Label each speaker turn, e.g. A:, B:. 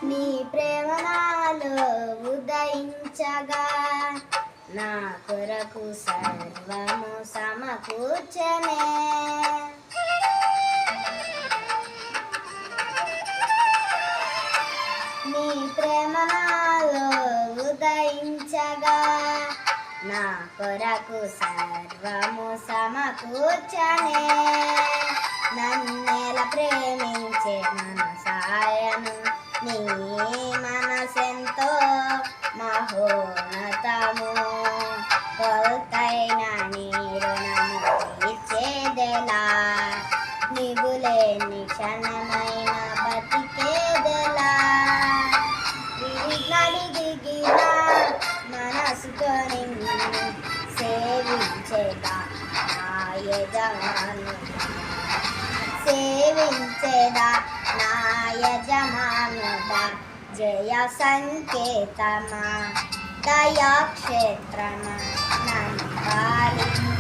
A: నీ ప్రేమ నాలో ఉదయించగా నా కొరకు సర్వము సమకూర్చనే నీ ప్రేమ నాలో ఉదయించగా నా కొరకు సర్వము సమకూర్చనే నన్నెల ప్రేమించే మనసాయను నీ మనసెంతో మహోన్నతము కొల్తైన నీ రుణము తీర్చేదెలా నిగులేని క్షణమైన బతికేదెలా దిగిన మనసుతో నిన్ను సేవించేదా నా యజమానుడా సేవించేదా నా యజమానుడా జయ సంకేతమా దయాక్షేత్రమా నన్ను పాలించు